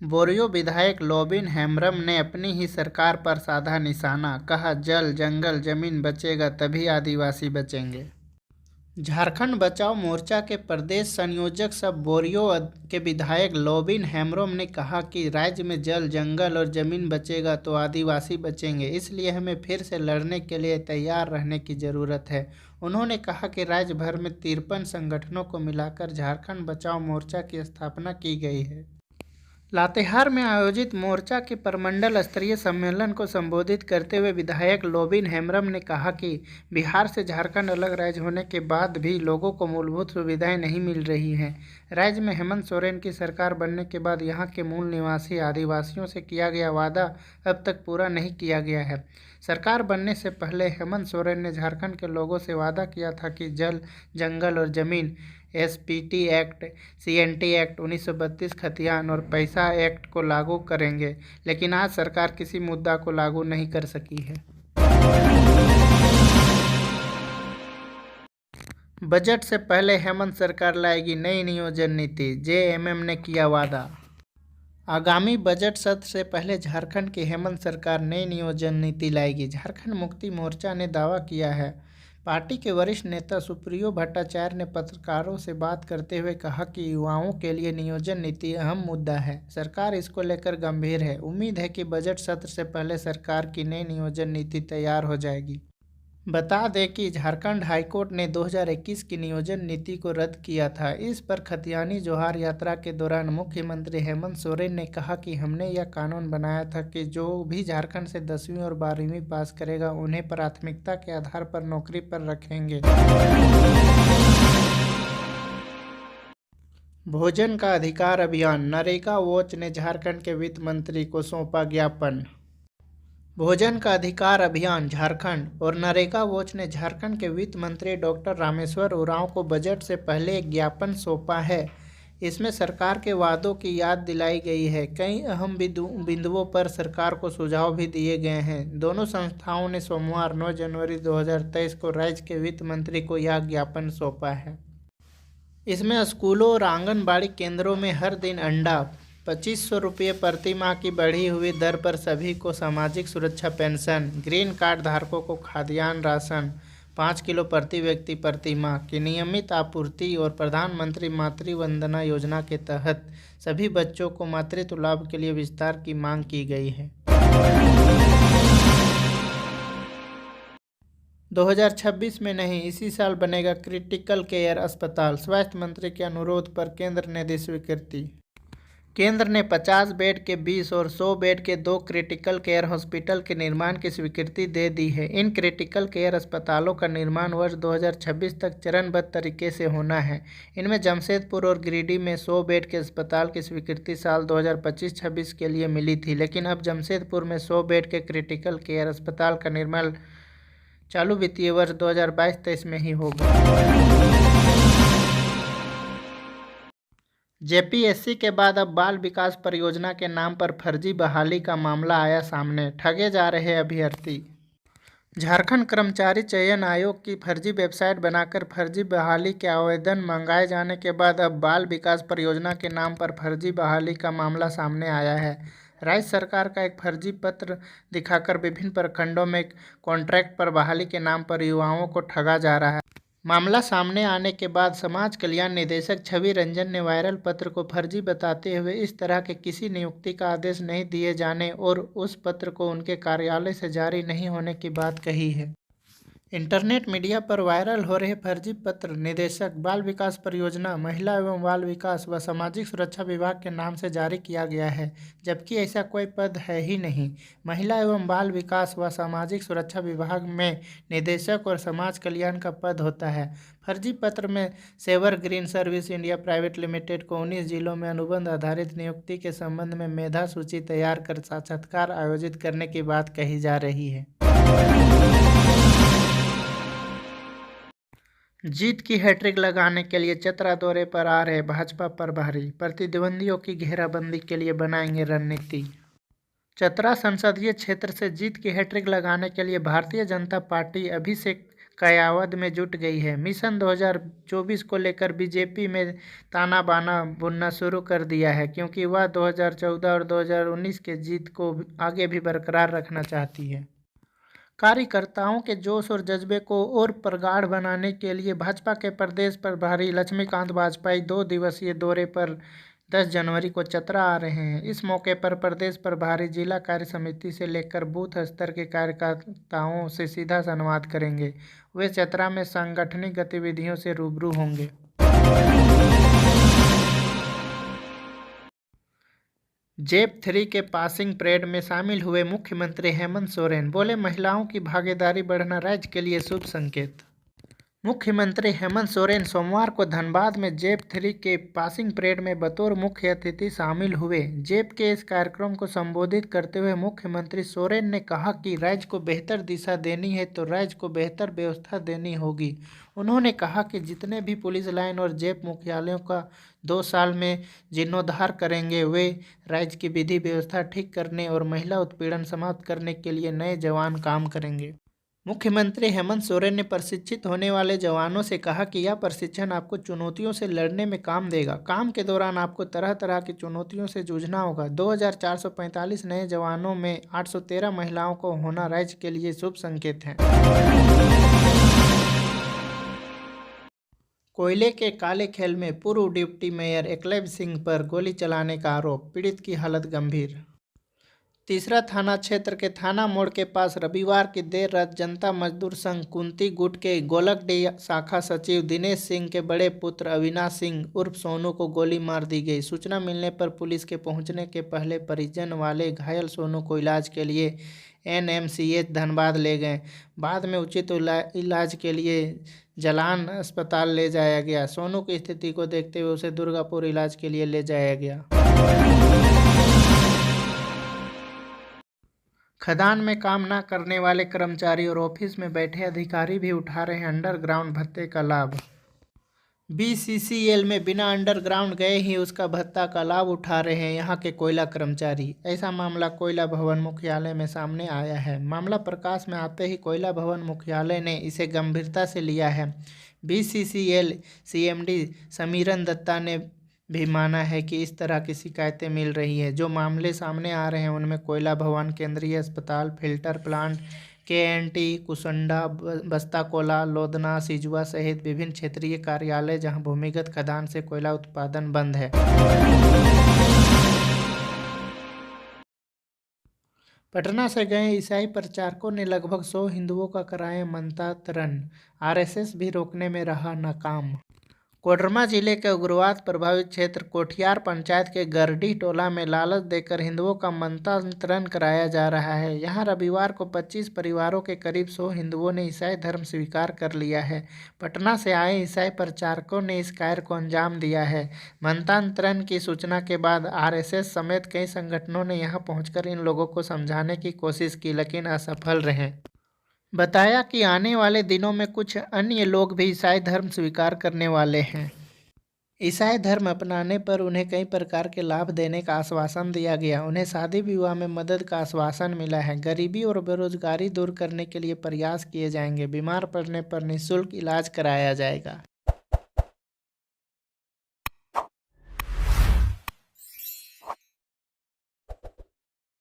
बोरियो विधायक लोबिन हेम्ब्रम ने अपनी ही सरकार पर साधा निशाना, कहा जल जंगल जमीन बचेगा तभी आदिवासी बचेंगे। झारखंड बचाओ मोर्चा के प्रदेश संयोजक सब बोरियो के विधायक लोबिन हेम्ब्रम ने कहा कि राज्य में जल जंगल और जमीन बचेगा तो आदिवासी बचेंगे, इसलिए हमें फिर से लड़ने के लिए तैयार रहने की ज़रूरत है। उन्होंने कहा कि राज्य भर में 53 संगठनों को मिलाकर झारखंड बचाओ मोर्चा की स्थापना की गई है। लातेहार में आयोजित मोर्चा के प्रमंडल स्तरीय सम्मेलन को संबोधित करते हुए विधायक लोबिन हेम्ब्रम ने कहा कि बिहार से झारखंड अलग राज्य होने के बाद भी लोगों को मूलभूत सुविधाएं नहीं मिल रही हैं। राज्य में हेमंत सोरेन की सरकार बनने के बाद यहां के मूल निवासी आदिवासियों से किया गया वादा अब तक पूरा नहीं किया गया है। सरकार बनने से पहले हेमंत सोरेन ने झारखंड के लोगों से वादा किया था कि जल जंगल और जमीन, एसपीटी एक्ट, सीएनटी एक्ट 1932 खतियान और पैसा एक्ट को लागू करेंगे, लेकिन आज सरकार किसी मुद्दा को लागू नहीं कर सकी है। बजट से पहले हेमंत सरकार लाएगी नई नियोजन नीति, जेएमएम ने किया वादा। आगामी बजट सत्र से पहले झारखंड की हेमंत सरकार नई नियोजन नीति लाएगी, झारखंड मुक्ति मोर्चा ने दावा किया है। पार्टी के वरिष्ठ नेता सुप्रियो भट्टाचार्य ने पत्रकारों से बात करते हुए कहा कि युवाओं के लिए नियोजन नीति अहम मुद्दा है, सरकार इसको लेकर गंभीर है। उम्मीद है कि बजट सत्र से पहले सरकार की नई नियोजन नीति तैयार हो जाएगी। बता दें कि झारखंड हाईकोर्ट ने 2021 की नियोजन नीति को रद्द किया था। इस पर खतियानी जोहार यात्रा के दौरान मुख्यमंत्री हेमंत सोरेन ने कहा कि हमने यह कानून बनाया था कि जो भी झारखंड से 10वीं और 12वीं पास करेगा उन्हें प्राथमिकता के आधार पर नौकरी पर रखेंगे। भोजन का अधिकार अभियान, नरेगा वॉच ने झारखंड के वित्त मंत्री को सौंपा ज्ञापन। भोजन का अधिकार अभियान झारखंड और नरेगा वॉच ने झारखंड के वित्त मंत्री डॉक्टर रामेश्वर उरांव को बजट से पहले एक ज्ञापन सौंपा है। इसमें सरकार के वादों की याद दिलाई गई है। कई अहम बिंदुओं पर सरकार को सुझाव भी दिए गए हैं। दोनों संस्थाओं ने सोमवार 9 जनवरी 2023 को राज्य के वित्त मंत्री को यह ज्ञापन सौंपा है। इसमें स्कूलों और आंगनबाड़ी केंद्रों में हर दिन अंडा, 2500 रुपये प्रति माह की बढ़ी हुई दर पर सभी को सामाजिक सुरक्षा पेंशन, ग्रीन कार्ड धारकों को खाद्यान्न राशन 5 किलो प्रति व्यक्ति प्रति माह की नियमित आपूर्ति और प्रधानमंत्री मातृ वंदना योजना के तहत सभी बच्चों को मातृत्व लाभ के लिए विस्तार की मांग की गई है। 2026 में नहीं, इसी साल बनेगा क्रिटिकल केयर अस्पताल, स्वास्थ्य मंत्री के अनुरोध पर केंद्र ने दी स्वीकृति। केंद्र ने 50 बेड के 20 और 100 बेड के 2 क्रिटिकल केयर हॉस्पिटल के निर्माण की स्वीकृति दे दी है। इन क्रिटिकल केयर अस्पतालों का निर्माण वर्ष 2026 तक चरणबद्ध तरीके से होना है। इनमें जमशेदपुर और गिरिडीह में 100 बेड के अस्पताल की स्वीकृति साल 2025-26 के लिए मिली थी, लेकिन अब जमशेदपुर में 100 बेड के क्रिटिकल केयर अस्पताल का निर्माण चालू वित्तीय वर्ष 2022-23 में ही होगा। जेपीएससी के बाद अब बाल विकास परियोजना के नाम पर फर्जी बहाली का मामला आया सामने, ठगे जा रहे अभ्यर्थी। झारखंड कर्मचारी चयन आयोग की फर्जी वेबसाइट बनाकर फर्जी बहाली के आवेदन मंगाए जाने के बाद अब बाल विकास परियोजना के नाम पर फर्जी बहाली का मामला सामने आया है। राज्य सरकार का एक फर्जी पत्र दिखाकर विभिन्न प्रखंडों में कॉन्ट्रैक्ट पर बहाली के नाम पर युवाओं को ठगा जा रहा है। मामला सामने आने के बाद समाज कल्याण निदेशक छवि रंजन ने वायरल पत्र को फर्जी बताते हुए इस तरह के किसी नियुक्ति का आदेश नहीं दिए जाने और उस पत्र को उनके कार्यालय से जारी नहीं होने की बात कही है। इंटरनेट मीडिया पर वायरल हो रहे फर्जी पत्र निदेशक बाल विकास परियोजना, महिला एवं बाल विकास व सामाजिक सुरक्षा विभाग के नाम से जारी किया गया है, जबकि ऐसा कोई पद है ही नहीं। महिला एवं बाल विकास व सामाजिक सुरक्षा विभाग में निदेशक और समाज कल्याण का पद होता है। फर्जी पत्र में सेवर green service India private limited को 19 जिलों में अनुबंध आधारित नियुक्ति के संबंध में मेधा सूची तैयार कर साक्षात्कार आयोजित करने की बात कही जा रही है। जीत की हैट्रिक लगाने के लिए चतरा दौरे पर आ रहे भाजपा पर भारी, प्रतिद्वंदियों की घेराबंदी के लिए बनाएंगे रणनीति। चतरा संसदीय क्षेत्र से जीत की हैट्रिक लगाने के लिए भारतीय जनता पार्टी अभिषेक कयावद में जुट गई है। मिशन 2024 को लेकर बीजेपी में ताना बाना बुनना शुरू कर दिया है, क्योंकि वह 2014 और 2019 के जीत को आगे भी बरकरार रखना चाहती है। कार्यकर्ताओं के जोश और जज्बे को और प्रगाढ़ बनाने के लिए भाजपा के प्रदेश प्रभारी लक्ष्मीकांत वाजपेयी 2 दिवसीय दौरे पर 10 जनवरी को चतरा आ रहे हैं। इस मौके पर प्रदेश प्रभारी जिला कार्य समिति से लेकर बूथ स्तर के कार्यकर्ताओं से सीधा संवाद करेंगे। वे चतरा में सांगठनिक गतिविधियों से रूबरू होंगे। जेप 3 के पासिंग परेड में शामिल हुए मुख्यमंत्री हेमंत सोरेन, बोले महिलाओं की भागीदारी बढ़ना राज्य के लिए शुभ संकेत। मुख्यमंत्री हेमंत सोरेन सोमवार को धनबाद में जेप 3 के पासिंग परेड में बतौर मुख्य अतिथि शामिल हुए। जेप के इस कार्यक्रम को संबोधित करते हुए मुख्यमंत्री सोरेन ने कहा कि राज्य को बेहतर दिशा देनी है तो राज्य को बेहतर व्यवस्था देनी होगी। उन्होंने कहा कि जितने भी पुलिस लाइन और जेप मुख्यालयों का 2 साल में जीर्णोद्धार करेंगे, वे राज्य की विधि व्यवस्था ठीक करने और महिला उत्पीड़न समाप्त करने के लिए नए जवान काम करेंगे। मुख्यमंत्री हेमंत सोरेन ने प्रशिक्षित होने वाले जवानों से कहा कि यह प्रशिक्षण आपको चुनौतियों से लड़ने में काम देगा। काम के दौरान आपको तरह तरह की चुनौतियों से जूझना होगा। 2445 नए जवानों में 813 महिलाओं को होना राज्य के लिए शुभ संकेत है। कोयले के काले खेल में पूर्व डिप्टी मेयर एकलव्य सिंह पर गोली चलाने का आरोप, पीड़ित की हालत गंभीर। तीसरा थाना क्षेत्र के थाना मोड़ के पास रविवार की देर रात जनता मजदूर संघ कुंती गुट के गोलकडीह शाखा सचिव दिनेश सिंह के बड़े पुत्र अविनाश सिंह उर्फ सोनू को गोली मार दी गई। सूचना मिलने पर पुलिस के पहुंचने के पहले परिजन वाले घायल सोनू को इलाज के लिए NMCH धनबाद ले गए। बाद में उचित इलाज के लिए जलान अस्पताल ले जाया गया। सोनू की स्थिति को देखते हुए उसे दुर्गापुर इलाज के लिए ले जाया गया। खदान में काम न करने वाले कर्मचारी और ऑफिस में बैठे अधिकारी भी उठा रहे हैं अंडरग्राउंड भत्ते का लाभ। BCCL में बिना अंडरग्राउंड गए ही उसका भत्ता का लाभ उठा रहे हैं यहाँ के कोयला कर्मचारी। ऐसा मामला कोयला भवन मुख्यालय में सामने आया है। मामला प्रकाश में आते ही कोयला भवन मुख्यालय ने इसे गंभीरता से लिया है। BCCL CMD समीरन दत्ता ने भी माना है कि इस तरह की शिकायतें मिल रही है। जो मामले सामने आ रहे हैं उनमें कोयला भवन, केंद्रीय अस्पताल, फिल्टर प्लांट, KNT, कुसुंडा, बस्ता कोला, लोधना, सिजुआ सहित विभिन्न क्षेत्रीय कार्यालय जहां भूमिगत खदान से कोयला उत्पादन बंद है। पटना से गए ईसाई प्रचारकों ने लगभग 100 हिंदुओं का कराया मंत्रांतरण, RSS भी रोकने में रहा नाकाम। कोडरमा जिले के उग्रवाद प्रभावित क्षेत्र कोठियार पंचायत के गरडी टोला में लालच देकर हिंदुओं का मंत्रांतरण कराया जा रहा है। यहां रविवार को 25 परिवारों के करीब 100 हिंदुओं ने ईसाई धर्म स्वीकार कर लिया है। पटना से आए ईसाई प्रचारकों ने इस कार्य को अंजाम दिया है। मंत्रांतरण की सूचना के बाद RSS समेत कई संगठनों ने यहां पहुंचकर इन लोगों को समझाने की कोशिश की, लेकिन असफल रहे। बताया कि आने वाले दिनों में कुछ अन्य लोग भी ईसाई धर्म स्वीकार करने वाले हैं। ईसाई धर्म अपनाने पर उन्हें कई प्रकार के लाभ देने का आश्वासन दिया गया। उन्हें शादी विवाह में मदद का आश्वासन मिला है। गरीबी और बेरोजगारी दूर करने के लिए प्रयास किए जाएंगे। बीमार पड़ने पर निःशुल्क इलाज कराया जाएगा।